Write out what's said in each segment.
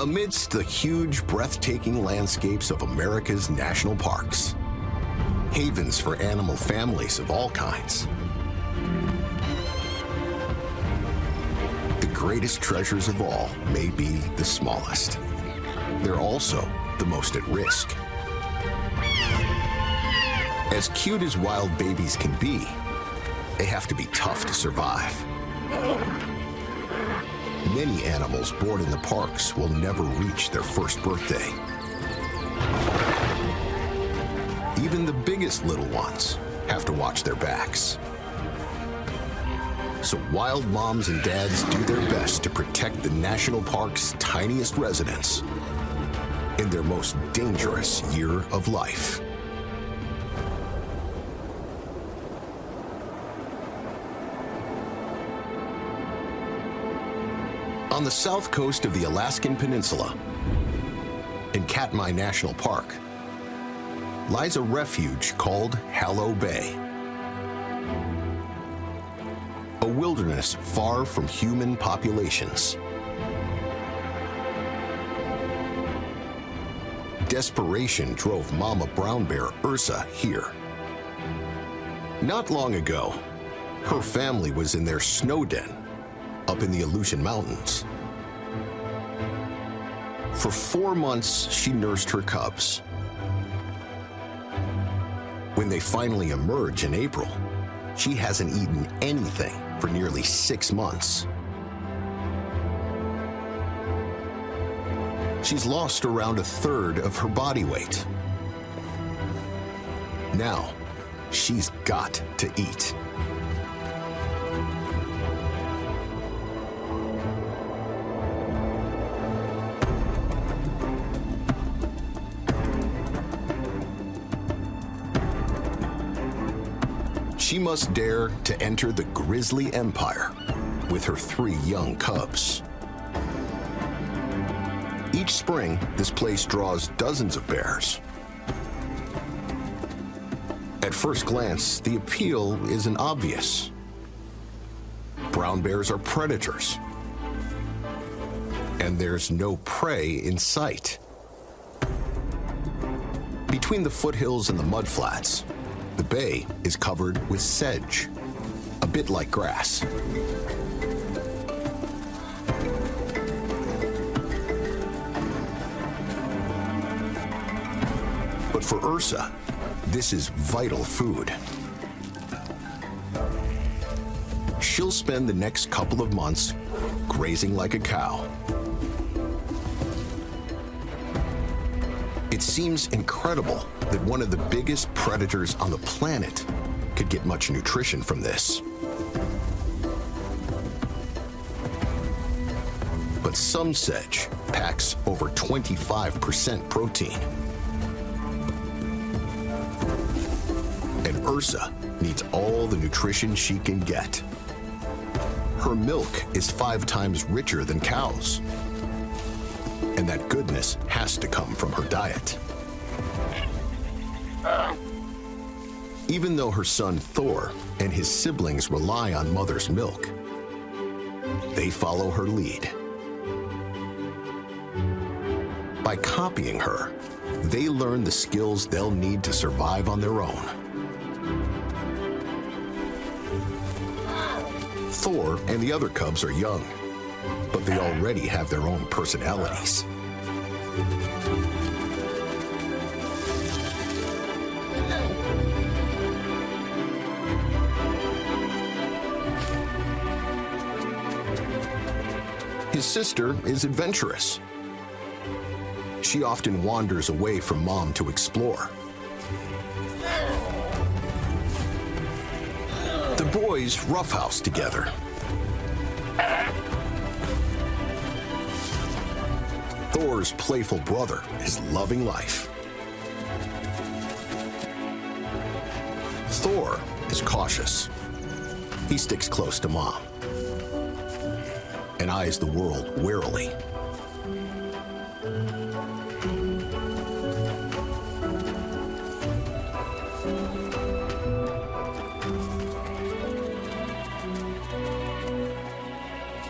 Amidst the huge, breathtaking landscapes of America's national parks, havens for animal families of all kinds, the greatest treasures of all may be the smallest. They're also the most at risk. As cute as wild babies can be, they have to be tough to survive. Many animals born in the parks will never reach their first birthday. Even the biggest little ones have to watch their backs. So wild moms and dads do their best to protect the national park's tiniest residents in their most dangerous year of life. On the south coast of the Alaskan Peninsula, in Katmai National Park, lies a refuge called Hallow Bay. A wilderness far from human populations. Desperation drove Mama brown bear Ursa here. Not long ago, her family was in their snow den up in the Aleutian Mountains. For 4 months, she nursed her cubs. When they finally emerge in April, she hasn't eaten anything for nearly 6 months. She's lost around 1/3 of her body weight. Now, she's got to eat. She must dare to enter the Grizzly Empire with her 3 young cubs. Each spring, this place draws dozens of bears. At first glance, the appeal isn't obvious. Brown bears are predators, and there's no prey in sight. Between the foothills and the mudflats, the bay is covered with sedge, a bit like grass. But for Ursa, this is vital food. She'll spend the next couple of months grazing like a cow. It seems incredible that one of the biggest predators on the planet could get much nutrition from this. But some sedge packs over 25% protein. And Ursa needs all the nutrition she can get. Her milk is 5 times richer than cows. And that goodness has to come from her diet. Even though her son Thor and his siblings rely on mother's milk, they follow her lead. By copying her, they learn the skills they'll need to survive on their own. Thor and the other cubs are young, but they already have their own personalities. His sister is adventurous. She often wanders away from mom to explore. The boys roughhouse together. Thor's playful brother is loving life. Thor is cautious. He sticks close to mom and eyes the world warily.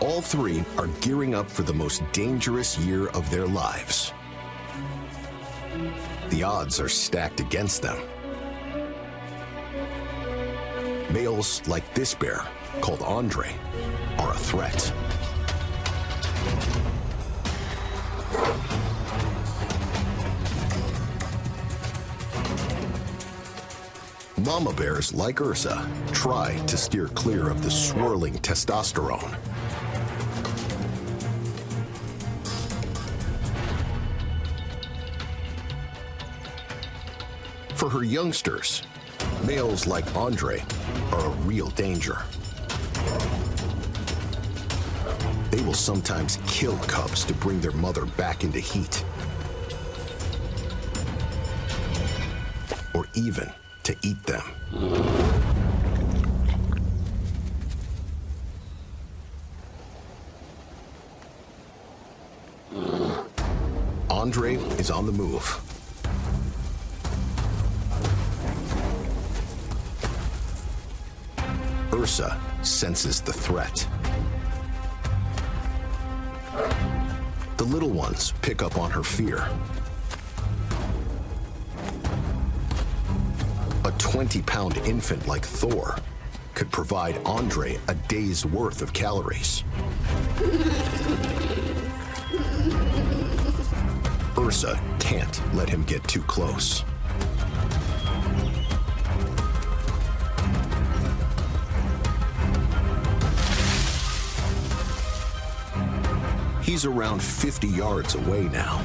All three are gearing up for the most dangerous year of their lives. The odds are stacked against them. Males like this bear, called Andre, are a threat. Mama bears like Ursa try to steer clear of the swirling testosterone. For her youngsters, males like Andre are a real danger. They will sometimes kill cubs to bring their mother back into heat, or even to eat them. Andre is on the move. Ursa senses the threat. The little ones pick up on her fear. A 20-pound infant like Thor could provide Andre a day's worth of calories. Ursa can't let him get too close. He's around 50 yards away now.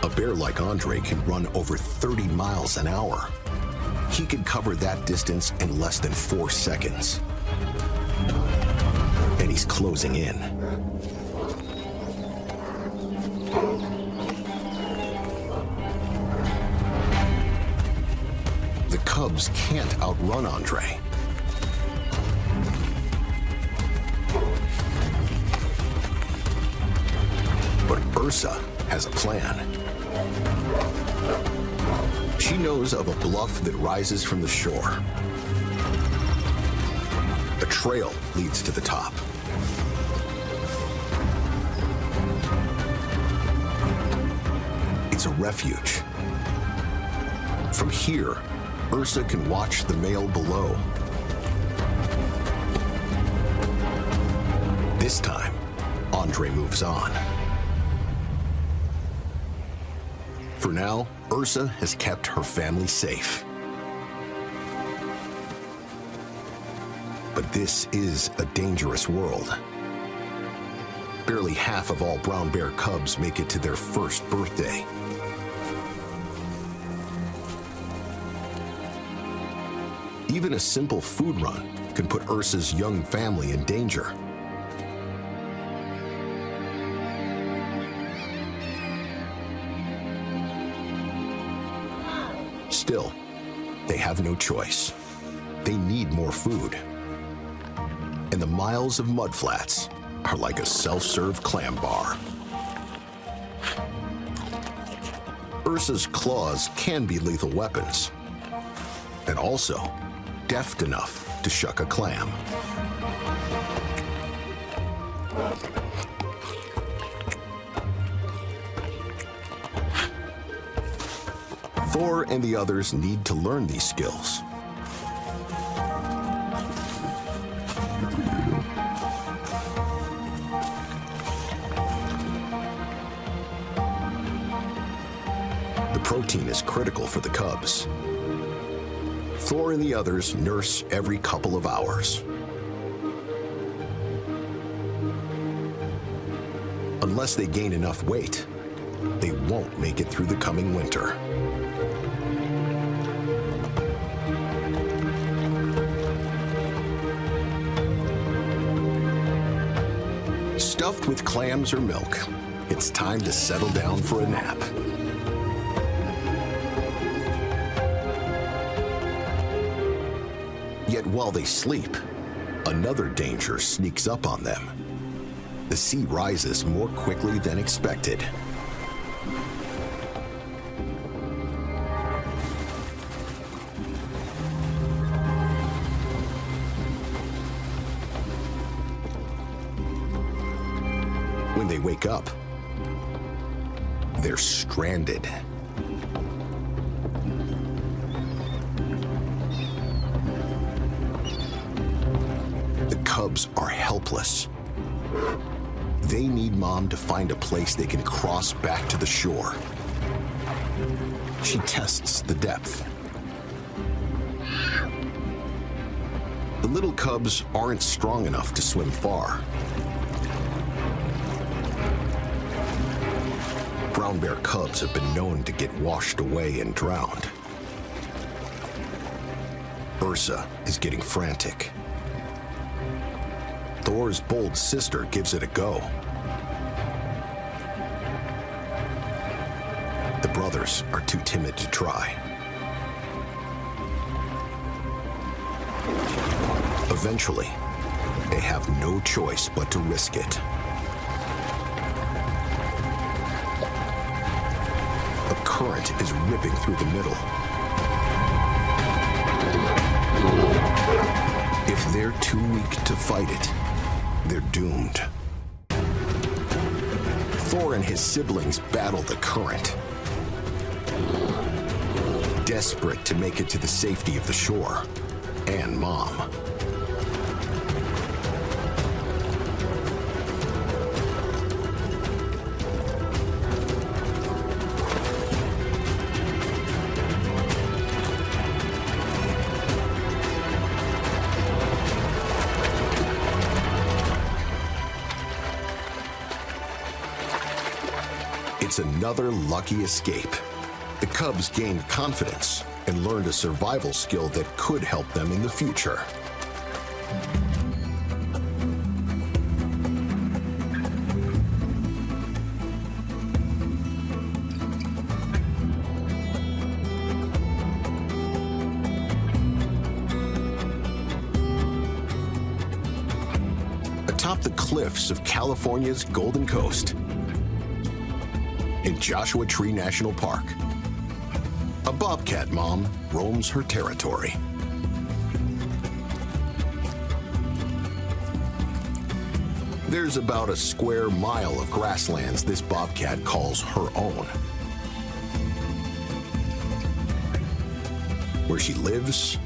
A bear like Andre can run over 30 miles an hour. He could cover that distance in less than 4 seconds. And he's closing in. The cubs can't outrun Andre. But Ursa has a plan. She knows of a bluff that rises from the shore. A trail leads to the top. It's a refuge. From here, Ursa can watch the male below. This time, Andre moves on. For now, Ursa has kept her family safe. But this is a dangerous world. Barely half of all brown bear cubs make it to their first birthday. Even a simple food run can put Ursa's young family in danger. Still, they have no choice. They need more food. And the miles of mudflats are like a self-serve clam bar. Ursa's claws can be lethal weapons, and also deft enough to shuck a clam. Thor and the others need to learn these skills. The protein is critical for the cubs. Thor and the others nurse every couple of hours. Unless they gain enough weight, they won't make it through the coming winter. Stuffed with clams or milk, it's time to settle down for a nap. Yet while they sleep, another danger sneaks up on them. The sea rises more quickly than expected. they wake up, they're stranded. The cubs are helpless. They need Mom to find a place they can cross back to the shore. She tests the depth. The little cubs aren't strong enough to swim far. Brown bear cubs have been known to get washed away and drowned. Ursa is getting frantic. Thor's bold sister gives it a go. The brothers are too timid to try. Eventually, they have no choice but to risk it. A current is ripping through the middle. If they're too weak to fight it, they're doomed. Thor and his siblings battle the current, desperate to make it to the safety of the shore and Mom. It's another lucky escape. The cubs gained confidence and learned a survival skill that could help them in the future. Atop the cliffs of California's Golden Coast, in Joshua Tree National Park, a bobcat mom roams her territory. There's about a square mile of grasslands this bobcat calls her own, where she lives,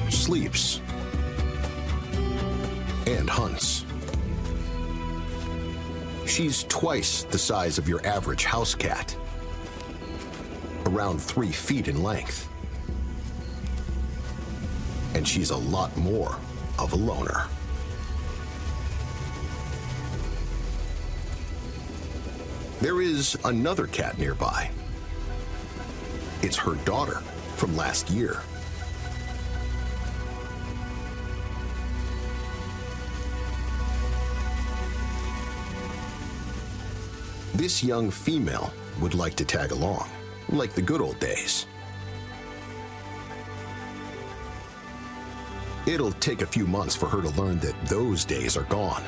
sleeps, and hunts. She's twice the size of your average house cat, around 3 feet in length. And she's a lot more of a loner. There is another cat nearby. It's her daughter from last year. This young female would like to tag along, like the good old days. It'll take a few months for her to learn that those days are gone.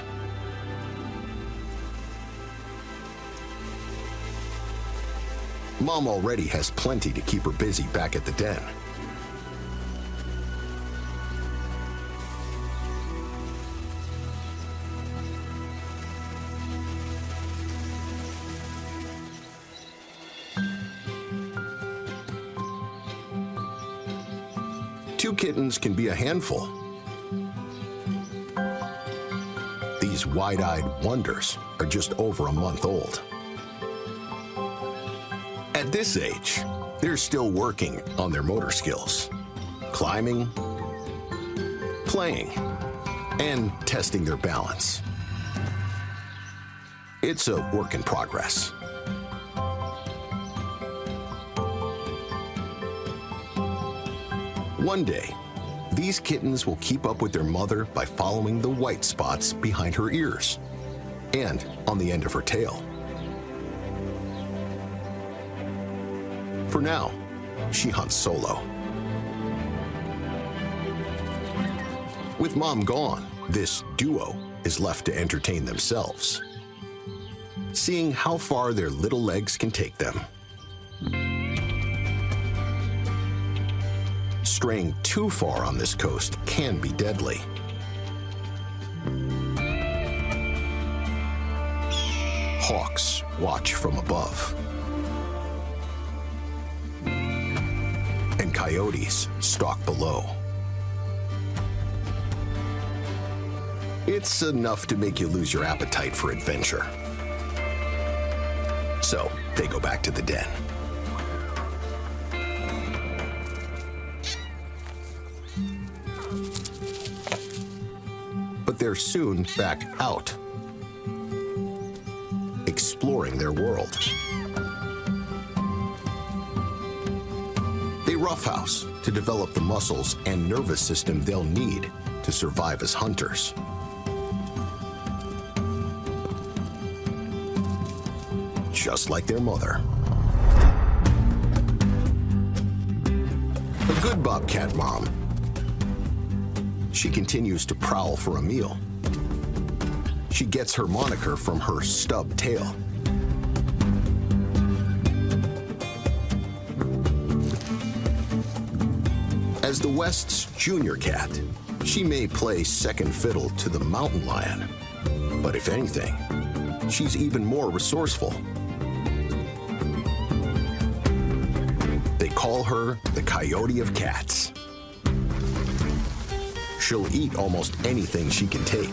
Mom already has plenty to keep her busy back at the den. Two kittens can be a handful. These wide-eyed wonders are just over a month old. At this age, they're still working on their motor skills, climbing, playing, and testing their balance. It's a work in progress. One day, these kittens will keep up with their mother by following the white spots behind her ears and on the end of her tail. For now, she hunts solo. With Mom gone, this duo is left to entertain themselves, seeing how far their little legs can take them. Straying too far on this coast can be deadly. hawks watch from above. And coyotes stalk below. It's enough to make you lose your appetite for adventure. So they go back to the den. But they're soon back out, exploring their world. They roughhouse to develop the muscles and nervous system they'll need to survive as hunters. Just like their mother. A good bobcat mom. She continues to prowl for a meal. She gets her moniker from her stub tail. As the West's junior cat, she may play second fiddle to the mountain lion. But if anything, she's even more resourceful. They call her the Coyote of Cats. She'll eat almost anything she can take.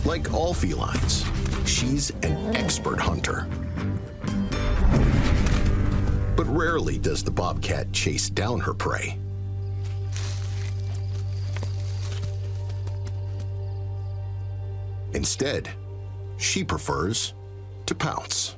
Like all felines, she's an expert hunter. But rarely does the bobcat chase down her prey. Instead, she prefers to pounce.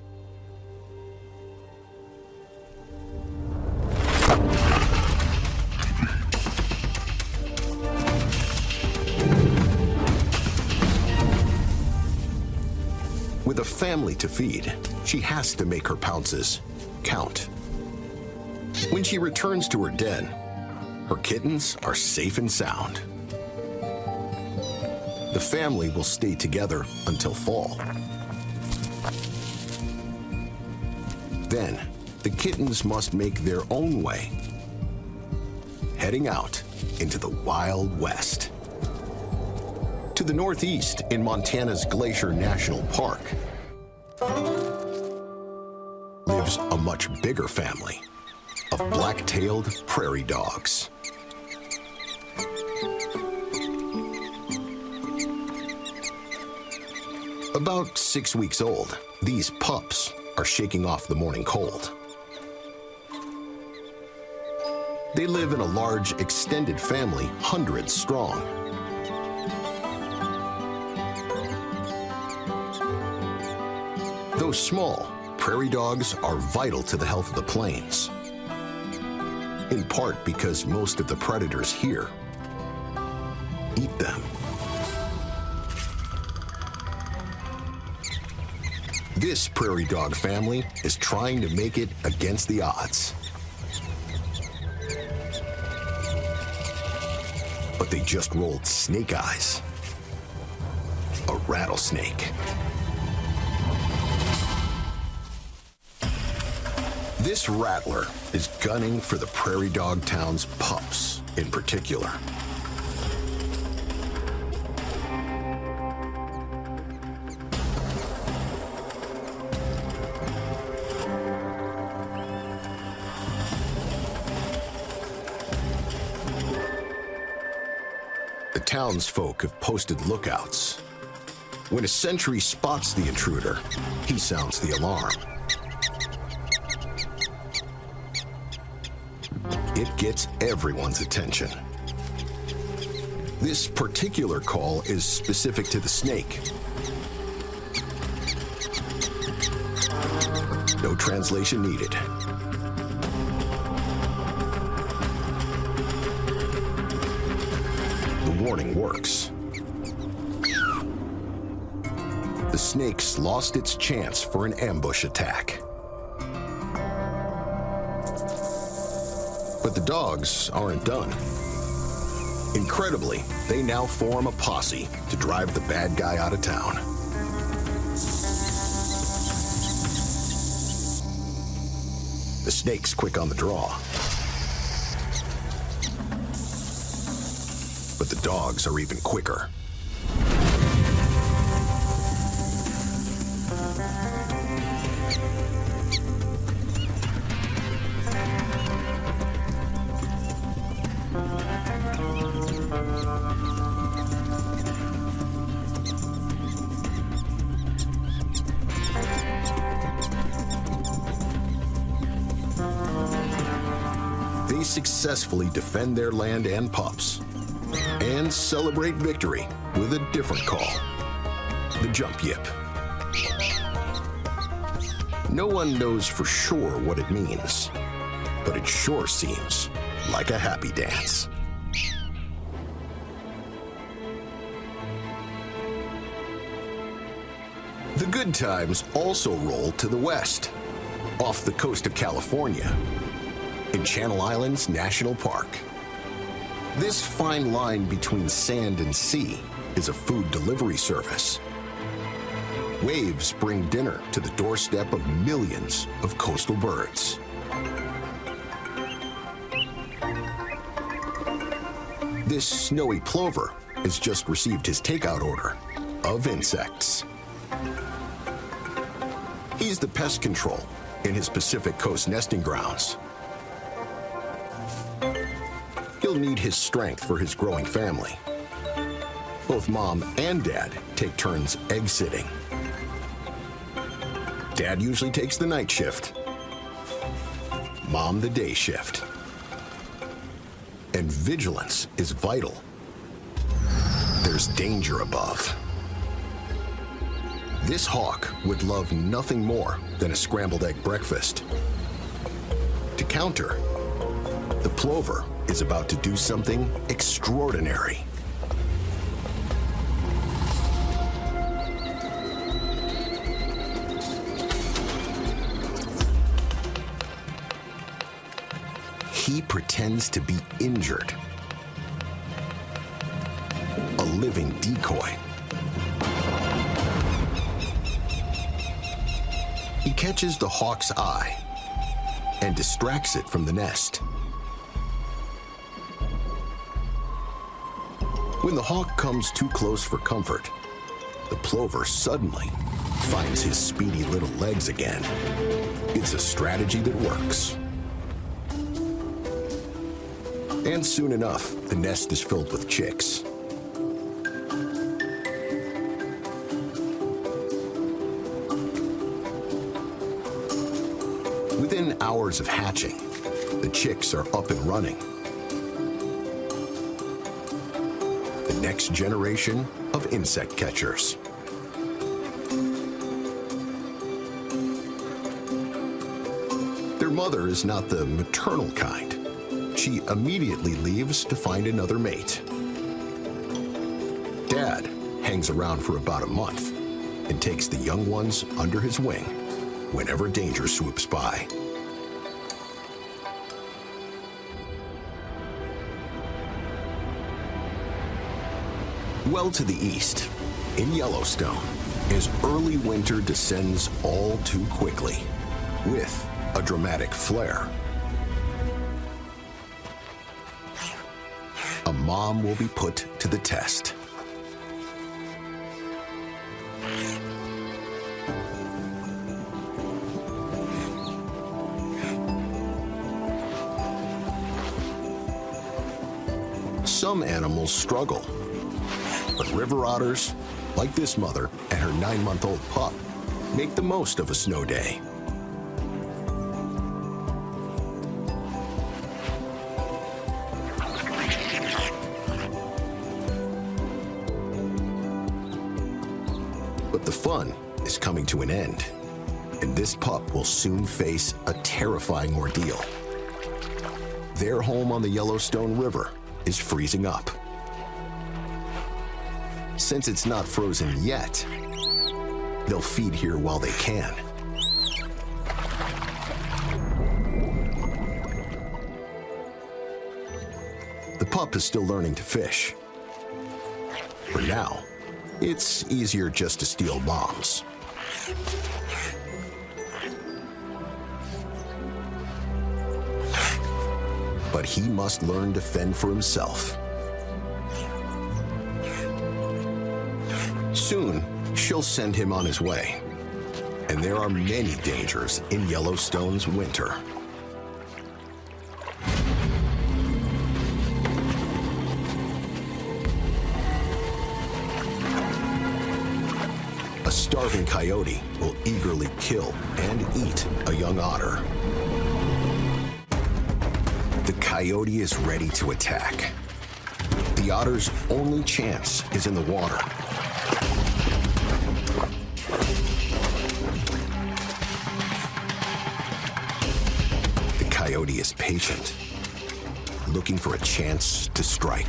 With a family to feed, she has to make her pounces count. When she returns to her den, her kittens are safe and sound. The family will stay together until fall. Then, the kittens must make their own way, heading out into the Wild West. To the northeast in Montana's Glacier National Park lives a much bigger family of black-tailed prairie dogs. About 6 weeks old, these pups are shaking off the morning cold. They live in a large, extended family, hundreds strong. Though small, prairie dogs are vital to the health of the plains, in part because most of the predators here eat them. This prairie dog family is trying to make it against the odds. But they just rolled snake eyes. A rattlesnake. This rattler is gunning for the prairie dog town's pups in particular. The townsfolk have posted lookouts. When a sentry spots the intruder, he sounds the alarm. It gets everyone's attention. This particular call is specific to the snake. No translation needed. The warning works. The snake's lost its chance for an ambush attack. But the dogs aren't done. Incredibly, they now form a posse to drive the bad guy out of town. snakes quick on the draw. But the dogs are even quicker. They successfully defend their land and pups and celebrate victory with a different call, the jump yip. No one knows for sure what it means, but it sure seems like a happy dance. The good times also roll to the west, off the coast of California, in Channel Islands National Park. This fine line between sand and sea is a food delivery service. Waves bring dinner to the doorstep of millions of coastal birds. This snowy plover has just received his takeout order of insects. He's the pest control in his Pacific Coast nesting grounds. He'll need his strength for his growing family. Both mom and dad take turns egg sitting. Dad usually takes the night shift, mom the day shift. And vigilance is vital. There's danger above. This hawk would love nothing more than a scrambled egg breakfast. To counter, the plover is about to do something extraordinary. He pretends to be injured. A living decoy. He catches the hawk's eye and distracts it from the nest. When the hawk comes too close for comfort, the plover suddenly finds his speedy little legs again. It's a strategy that works. And soon enough, the nest is filled with chicks. Within hours of hatching, the chicks are up and running. The next generation of insect catchers. Their mother is not the maternal kind. She immediately leaves to find another mate. Dad hangs around for about a month and takes the young ones under his wing whenever danger swoops by. Well to the east, in Yellowstone, as early winter descends all too quickly, with a dramatic flare. A mom will be put to the test. Some animals struggle, but river otters, like this mother and her 9-month-old pup, make the most of a snow day. But the fun is coming to an end, and this pup will soon face a terrifying ordeal. Their home on the Yellowstone River is freezing up. Since it's not frozen yet, they'll feed here while they can. The pup is still learning to fish. For now, it's easier just to steal moms. but he must learn to fend for himself. Soon, she'll send him on his way. And there are many dangers in Yellowstone's winter. A starving coyote will eagerly kill and eat a young otter. The coyote is ready to attack. The otter's only chance is in the water. The coyote is patient, looking for a chance to strike.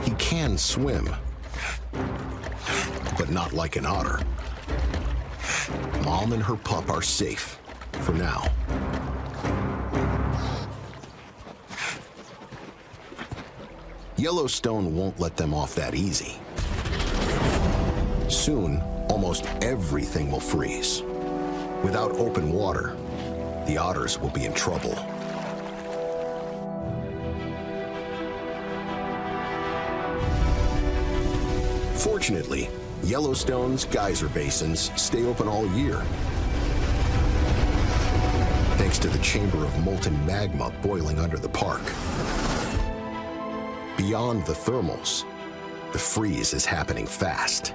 He can swim, but not like an otter. Mom and her pup are safe for now. Yellowstone won't let them off that easy. Soon, almost everything will freeze. Without open water, the otters will be in trouble. Fortunately, Yellowstone's geyser basins stay open all year, thanks to the chamber of molten magma boiling under the park. Beyond the thermals, the freeze is happening fast.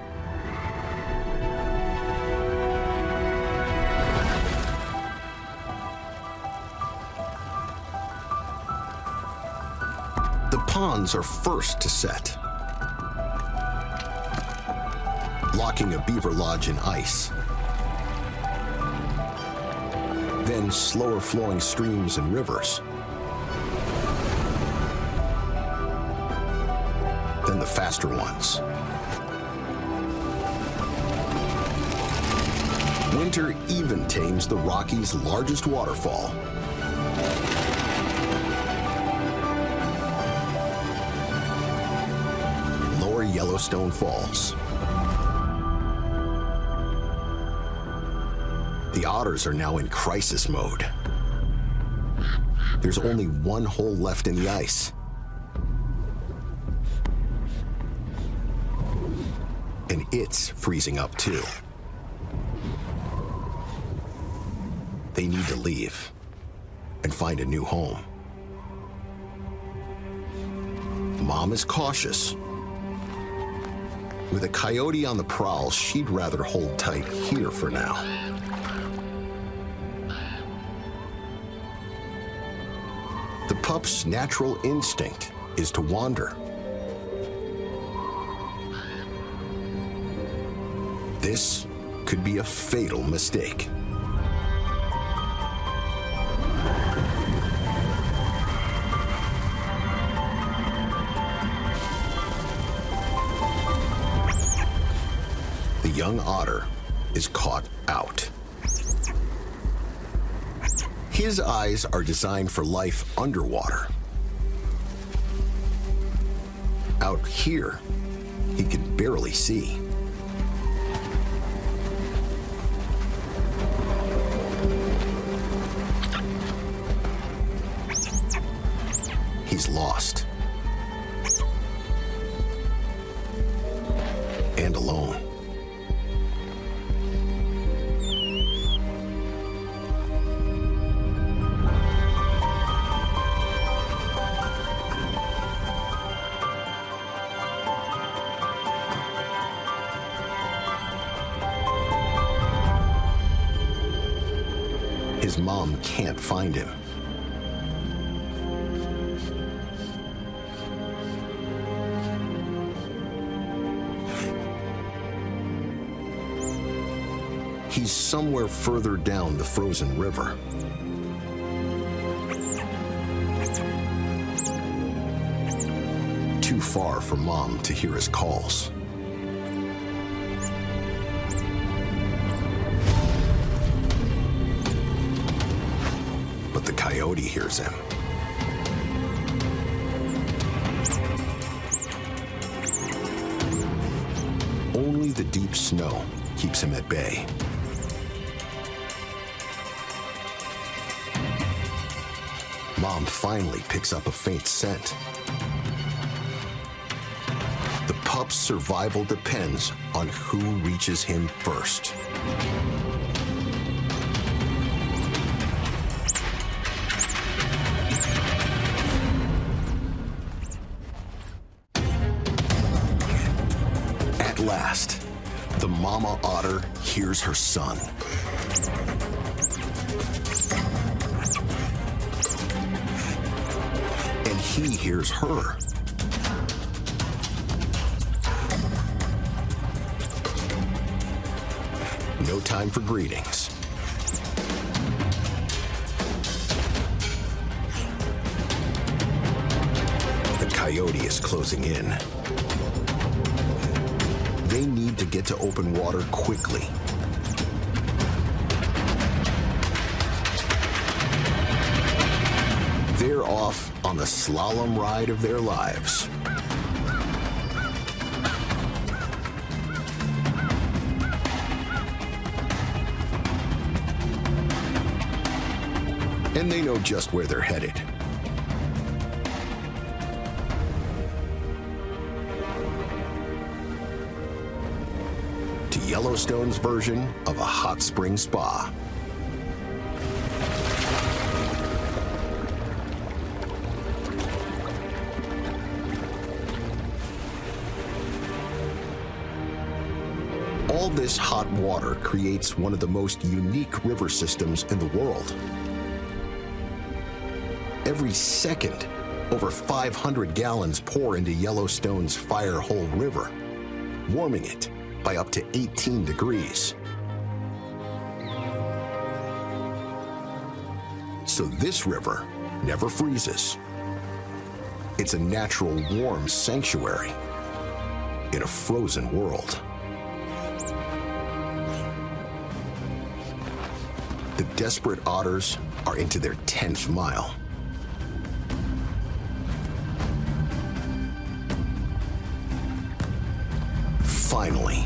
The ponds are first to set, locking a beaver lodge in ice. Then slower flowing streams and rivers. Then the faster ones. Winter even tames the Rockies' largest waterfall. Lower Yellowstone Falls. The otters are now in crisis mode. There's only one hole left in the ice. And it's freezing up too. They need to leave and find a new home. Mom is cautious. With a coyote on the prowl, she'd rather hold tight here for now. The pup's natural instinct is to wander. This could be a fatal mistake. The young otter is caught out. His eyes are designed for life underwater. Out here, he can barely see. He's lost. And alone. His mom can't find him. He's somewhere further down the frozen river. Too far for Mom to hear his calls. But the coyote hears him. Only the deep snow keeps him at bay. Mom finally picks up a faint scent. The pup's survival depends on who reaches him first. At last, the mama otter hears her son. And he hears her. No time for greetings. The coyote is closing in. They need to get to open water quickly. They're off on the slalom ride of their lives. And they know just where they're headed. To Yellowstone's version of a hot spring spa. All this hot water creates one of the most unique river systems in the world. Every second, over 500 gallons pour into Yellowstone's Firehole River, warming it by up to 18 degrees. So this river never freezes. It's a natural warm sanctuary in a frozen world. The desperate otters are into their 10th mile. Finally,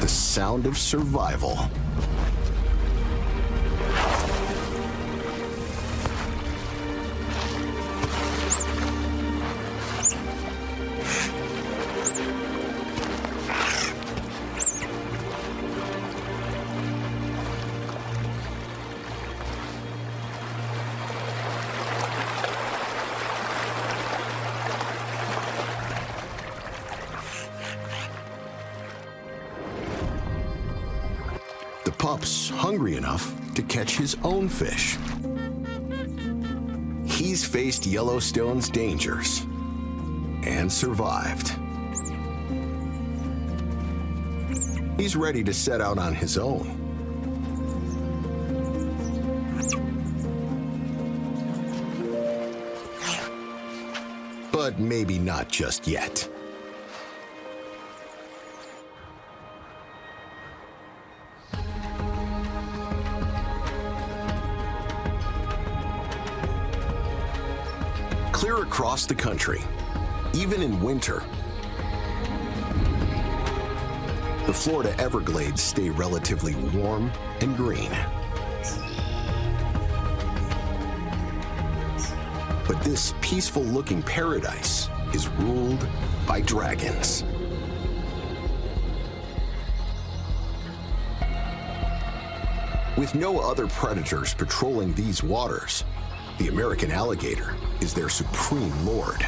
the sound of survival. The pup's hungry enough to catch his own fish. He's faced Yellowstone's dangers and survived. He's ready to set out on his own. But maybe not just yet. Clear across the country, even in winter, the Florida Everglades stay relatively warm and green. But this peaceful-looking paradise is ruled by dragons. With no other predators patrolling these waters, the American alligator is their supreme lord.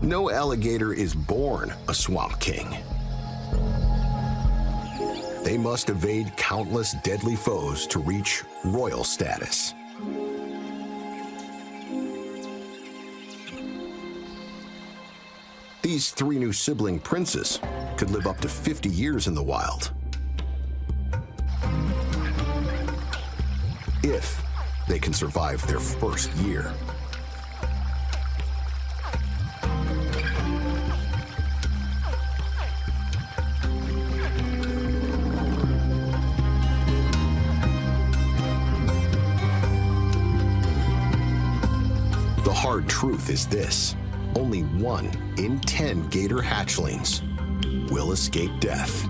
No alligator is born a swamp king. They must evade countless deadly foes to reach royal status. These three new sibling princes could live up to 50 years in the wild, if they can survive their first year. The hard truth is this: only 1 in 10 gator hatchlings will escape death.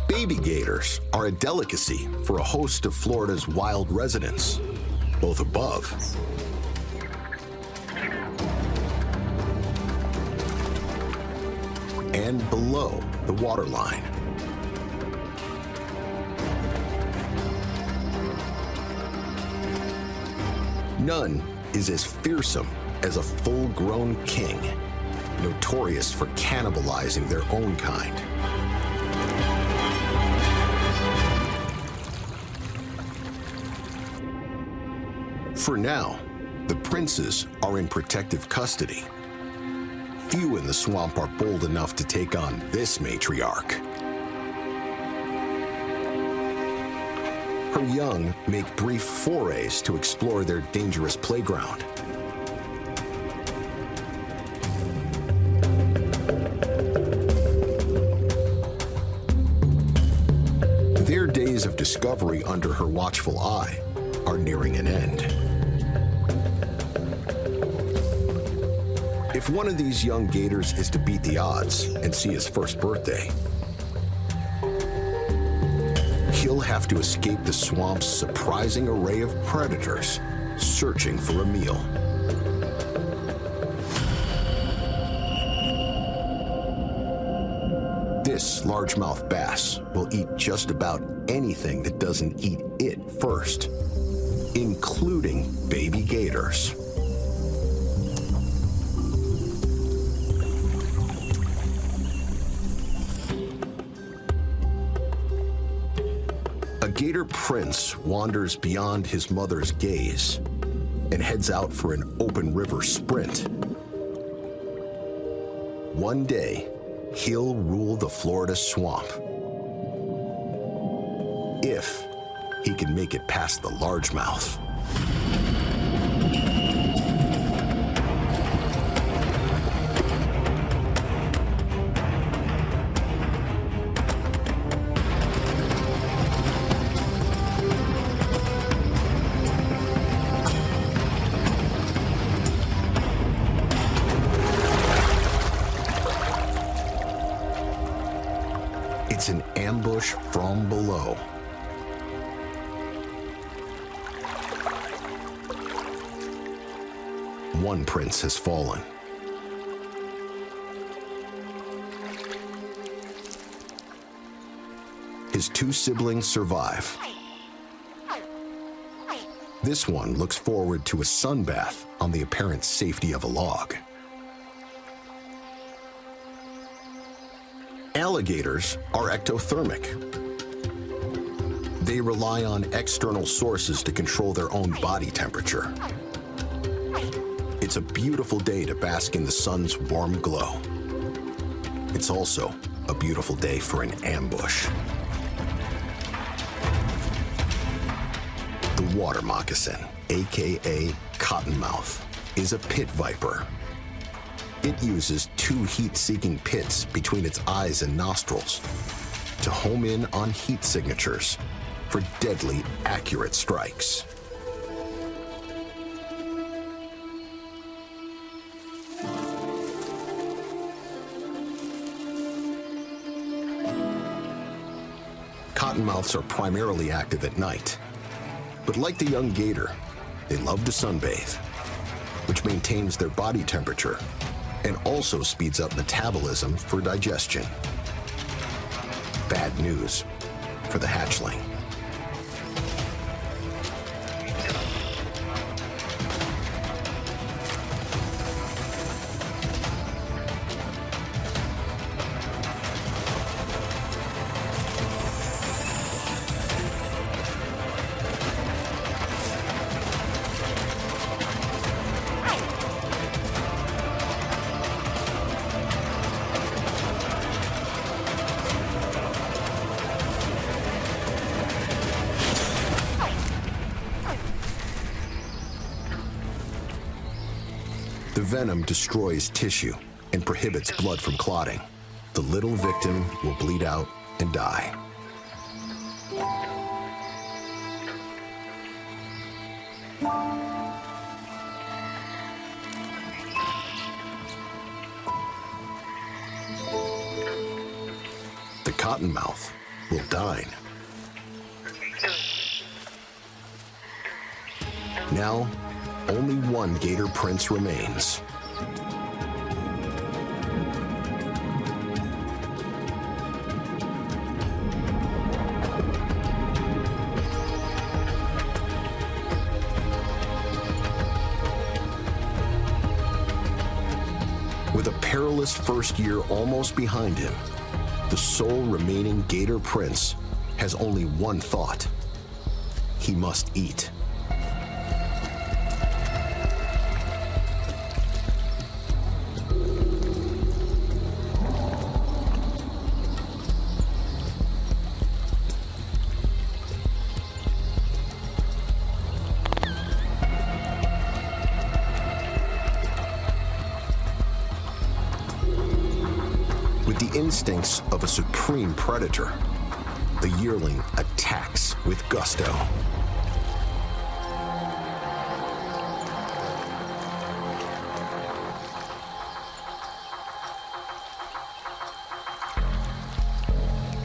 Baby gators are a delicacy for a host of Florida's wild residents, both above and below the waterline. None is as fearsome as a full-grown king, notorious for cannibalizing their own kind. For now, the princes are in protective custody. Few in the swamp are bold enough to take on this matriarch. Her young make brief forays to explore their dangerous playground. Their days of discovery under her watchful eye are nearing an end. If one of these young gators is to beat the odds and see his first birthday, he'll have to escape the swamp's surprising array of predators searching for a meal. This largemouth bass will eat just about anything that doesn't eat it first, including baby gators. A gator prince wanders beyond his mother's gaze and heads out for an open river sprint. One day, he'll rule the Florida swamp, if he can make it past the largemouth. It's an ambush from below. One prince has fallen. His 2 siblings survive. This one looks forward to a sunbath on the apparent safety of a log. Alligators are ectothermic. They rely on external sources to control their own body temperature. It's a beautiful day to bask in the sun's warm glow. It's also a beautiful day for an ambush. The water moccasin, aka cottonmouth, is a pit viper. It uses 2 heat-seeking pits between its eyes and nostrils to home in on heat signatures for deadly, accurate strikes. Cottonmouths are primarily active at night, but like the young gator, they love to sunbathe, which maintains their body temperature and also speeds up metabolism for digestion. Bad news for the hatchling. venom destroys tissue and prohibits blood from clotting. The little victim will bleed out and die. The cottonmouth will dine. Now, only one gator prince remains. With a perilous first year almost behind him, the sole remaining gator prince has only one thought: he must eat. With the instincts of a supreme predator, the yearling attacks with gusto.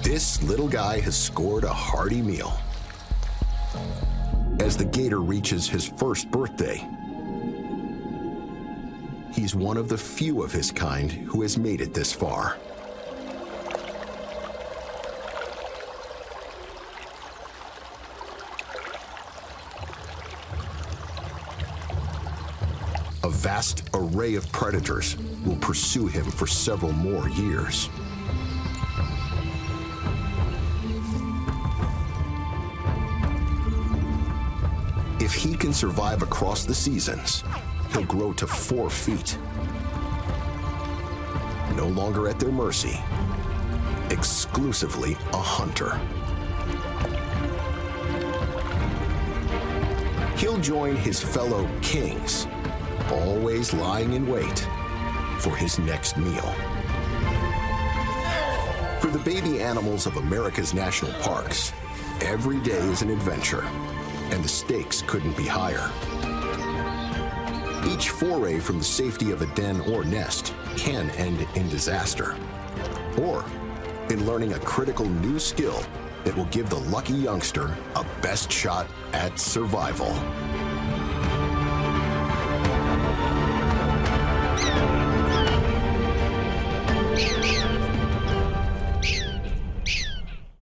This little guy has scored a hearty meal. As the gator reaches his first birthday, he's one of the few of his kind who has made it this far. A vast array of predators will pursue him for several more years. If he can survive across the seasons, he'll grow to 4 feet. No longer at their mercy, exclusively a hunter. He'll join his fellow kings, always lying in wait for his next meal. For the baby animals of America's national parks, every day is an adventure, and the stakes couldn't be higher. Each foray from the safety of a den or nest can end in disaster, or in learning a critical new skill that will give the lucky youngster a best shot at survival.